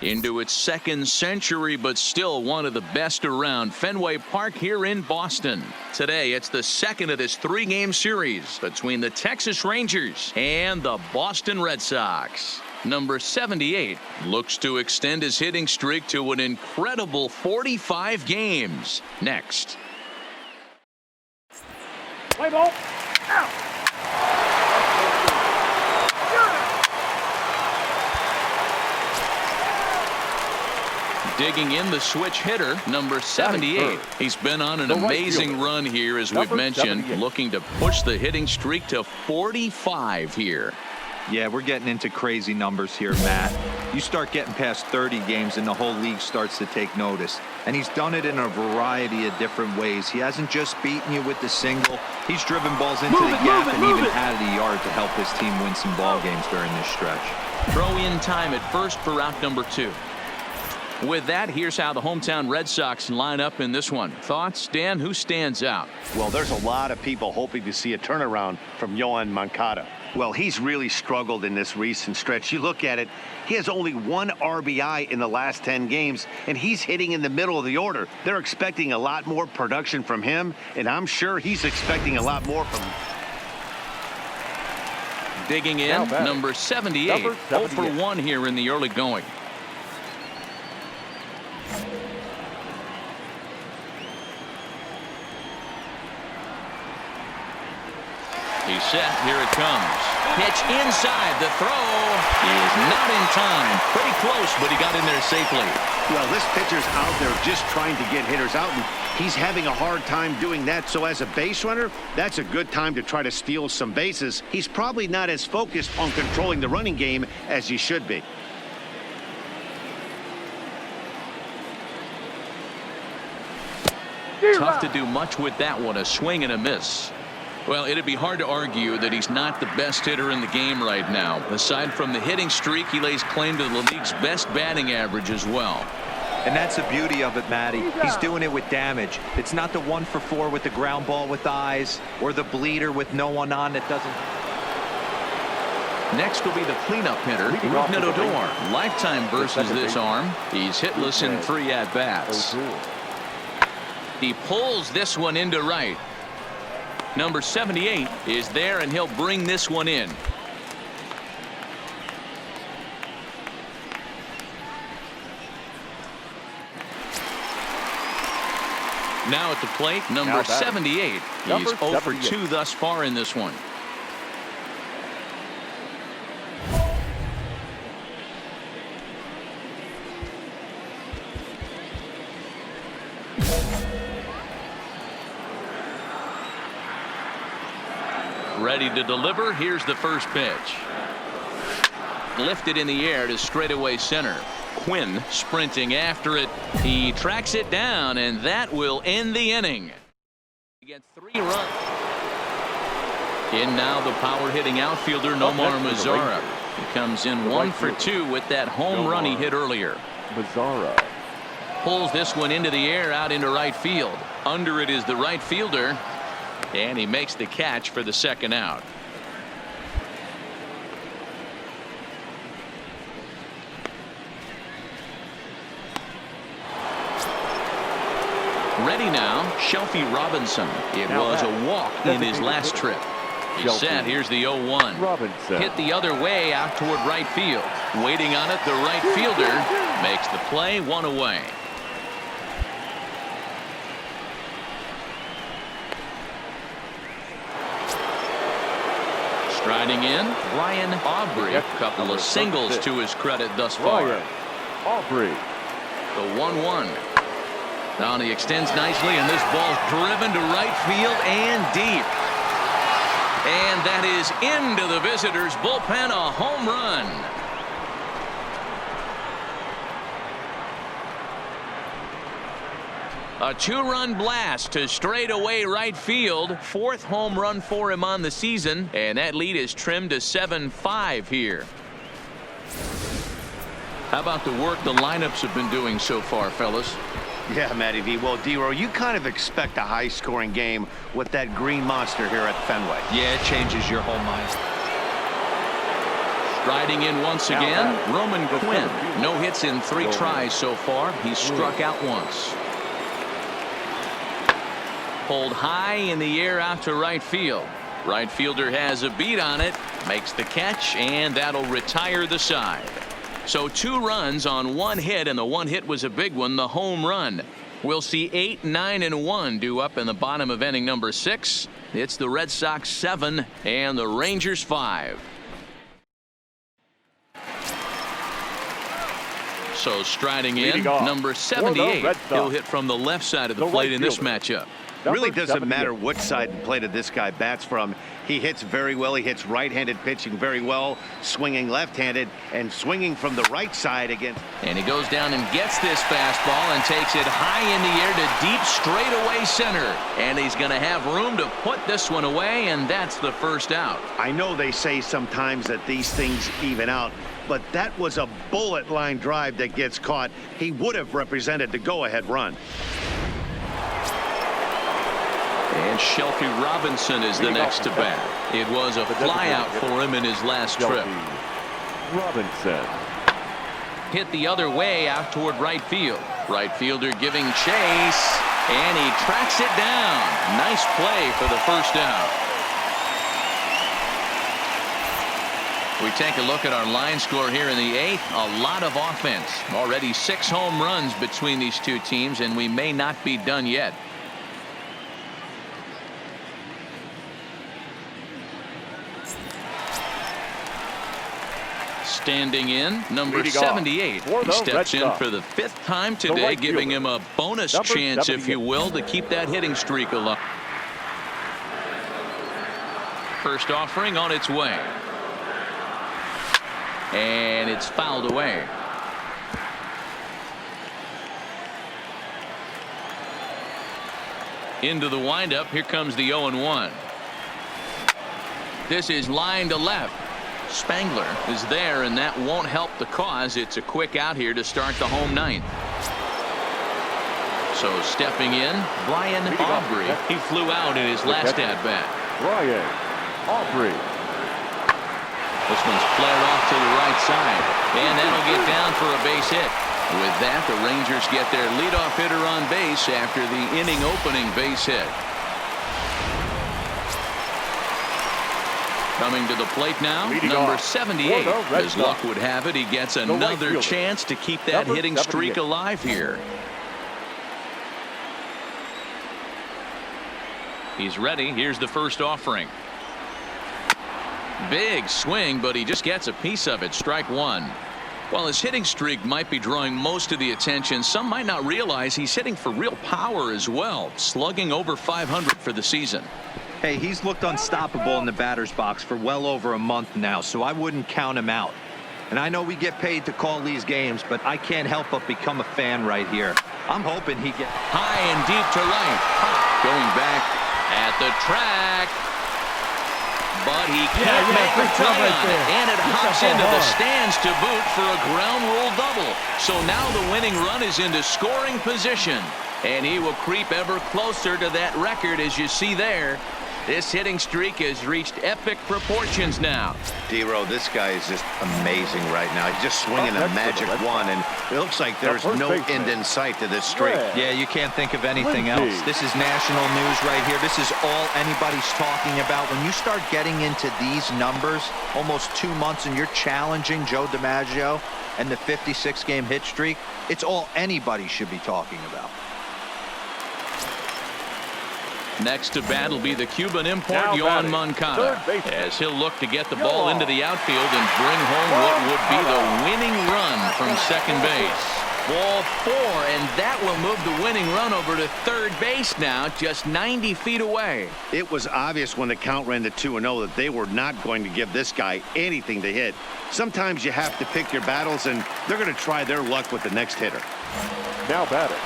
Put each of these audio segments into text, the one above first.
into its second century, but still one of the best around. Fenway Park here in Boston. Today, it's the second of this three-game series between the Texas Rangers and the Boston Red Sox. Number 78 looks to extend his hitting streak to an incredible 45 games. Next. Play ball. Out. Digging in the switch hitter, number 78. He's been on an amazing run here, as we've mentioned, looking to push the hitting streak to 45 here. Yeah, we're getting into crazy numbers here, Matt. You start getting past 30 games and the whole league starts to take notice. And he's done it in a variety of different ways. He hasn't just beaten you with the single. He's driven balls into the gap and even added a yard to help his team win some ball games during this stretch. Throw in time at first for out number 2. With that, here's how the hometown Red Sox line up in this one. Thoughts, Dan? Who stands out? Well, there's a lot of people hoping to see a turnaround from Yohan Moncada. Well, he's really struggled in this recent stretch. You look at it, he has only 1 RBI in the last 10 games, and he's hitting in the middle of the order. They're expecting a lot more production from him, and I'm sure he's expecting a lot more from him. Digging in, number 78. 0 for 1 here in the early going. He's set. Here it comes. Pitch inside. The throw is not in time. Pretty close, but he got in there safely. Well, this pitcher's out there just trying to get hitters out, and he's having a hard time doing that. So as a base runner, that's a good time to try to steal some bases. He's probably not as focused on controlling the running game as he should be. Tough to do much with that one. A swing and a miss. Well, it'd be hard to argue that he's not the best hitter in the game right now. Aside from the hitting streak, he lays claim to the league's best batting average as well. And that's the beauty of it, Matty. He's doing it with damage. It's not the 1 for 4 with the ground ball with eyes or the bleeder with no one on that doesn't. Next will be the cleanup hitter, Rougned Odor. Lifetime versus this arm. He's hitless in 3 at-bats. He pulls this one into right. Number 78 is there, and he'll bring this one in. Now at the plate, number 78. He's 0 for 2 thus far in this one. Ready to deliver. Here's the first pitch. Lifted in the air to straightaway center. Quinn sprinting after it. He tracks it down, and that will end the inning. He gets 3 runs. In now the power hitting outfielder Nomar Mazara. He comes in 1 for 2 with that home run he hit earlier. Mazara pulls this one into the air out into right field. Under it is the right fielder. And he makes the catch for the second out. Ready now, Shelby Robinson. It was a walk in his last trip. He's set. Here's the 0-1. Robinson hit the other way out toward right field. Waiting on it, the right fielder makes the play, 1 away. Striding in, Ryan Aubrey. A couple of singles to his credit thus far. Aubrey. The 1-1. Now he extends nicely, and this ball's driven to right field and deep. And that is into the visitors' bullpen, a home run. A 2-run blast to straightaway right field. 4th home run for him on the season, and that lead is trimmed to 7-5 here. How about the work the lineups have been doing so far, fellas? Yeah, Matty V. Well, D-Row, you kind of expect a high-scoring game with that green monster here at Fenway. Yeah, it changes your whole mind. Riding in once again, Roman Quinn. No hits in 3 tries so far. He's struck out once. Pulled high in the air out to right field. Right fielder has a beat on it, makes the catch, and that'll retire the side. So 2 runs on 1 hit, and the 1 hit was a big one, the home run. We'll see 8, 9, and 1 due up in the bottom of inning number 6. It's the Red Sox 7 and the Rangers 5. So striding in, number 78. He'll hit from the left side of the plate in this matchup. Really doesn't matter what side of the plate this guy bats from. He hits very well. He hits right-handed pitching very well, swinging left-handed and swinging from the right side against. And he goes down and gets this fastball and takes it high in the air to deep straightaway center. And he's going to have room to put this one away, and that's the first out. I know they say sometimes that these things even out, but that was a bullet line drive that gets caught. He would have represented the go-ahead run. And Shelby Robinson is the next to bat. It was a flyout for him in his last trip. Robinson. Hit the other way out toward right field. Right fielder giving chase, and he tracks it down. Nice play for the first out. We take a look at our line score here in the 8th. A lot of offense. Already 6 home runs between these 2 teams, and we may not be done yet. Standing in, number 78. He steps in for the 5th time today, giving him a bonus chance, if you will, to keep that hitting streak alive. First offering on its way. And it's fouled away. Into the windup. Here comes the 0-1. This is line to left. Spangler is there, and that won't help the cause. It's a quick out here to start the home 9th. So stepping in, Brian Aubrey. He flew out in his last at-bat. Brian Aubrey. This one's flared off to the right side, and that'll get down for a base hit. With that, the Rangers get their leadoff hitter on base after the inning-opening base hit. Coming to the plate now, number 78. As luck would have it, he gets another chance to keep that hitting streak alive here. He's ready. Here's the first offering. Big swing, but he just gets a piece of it. Strike 1. While his hitting streak might be drawing most of the attention, some might not realize he's hitting for real power as well, slugging over 500 for the season. Hey, he's looked unstoppable in the batter's box for well over a month now, so I wouldn't count him out. And I know we get paid to call these games, but I can't help but become a fan right here. I'm hoping he gets high and deep to right. Going back at the track. But he can't make a play on it, and it hops into the stands to boot for a ground rule double. So now the winning run is into scoring position, and he will creep ever closer to that record, as you see there. This hitting streak has reached epic proportions now. D-Row, this guy is just amazing right now. He's just swinging a magic one, and it looks like there's no end in sight to this streak. Yeah, you can't think of anything else. This is national news right here. This is all anybody's talking about. When you start getting into these numbers, almost 2 months, and you're challenging Joe DiMaggio and the 56-game hit streak, it's all anybody should be talking about. Next to bat will be the Cuban import, Yoan Moncada, as he'll look to get the ball into the outfield and bring home what would be the winning run from second base. Ball 4, and that will move the winning run over to third base now, just 90 feet away. It was obvious when the count ran to 2-0 that they were not going to give this guy anything to hit. Sometimes you have to pick your battles, and they're going to try their luck with the next hitter. Now batting,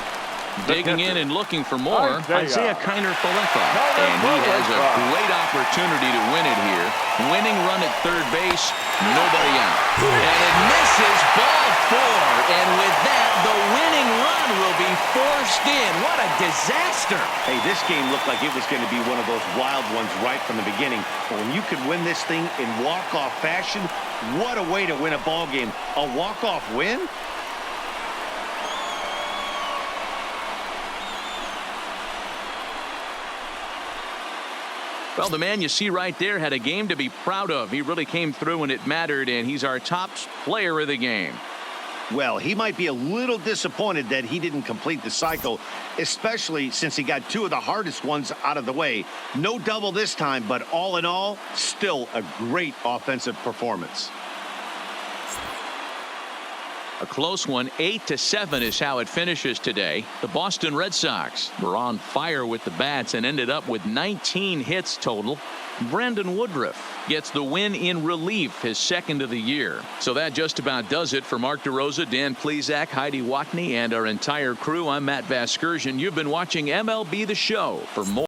Digging in and looking for more, Isaiah Kiner-Falefa. Kiner And he has a Falefa. great opportunity to win it here. Winning run at third base, nobody out. And it misses ball 4. And with that, the winning run will be forced in. What a disaster. Hey, this game looked like it was going to be one of those wild ones right from the beginning. But when you could win this thing in walk-off fashion, what a way to win a ball game. A walk-off win? Well, the man you see right there had a game to be proud of. He really came through when it mattered, and he's our top player of the game. Well, he might be a little disappointed that he didn't complete the cycle, especially since he got 2 of the hardest ones out of the way. No double this time, but all in all, still a great offensive performance. A close one, 8-7 is how it finishes today. The Boston Red Sox were on fire with the bats and ended up with 19 hits total. Brandon Woodruff gets the win in relief, his 2nd of the year. So that just about does it for Mark DeRosa, Dan Plesac, Heidi Watney, and our entire crew. I'm Matt Vasgersian. You've been watching MLB The Show. For more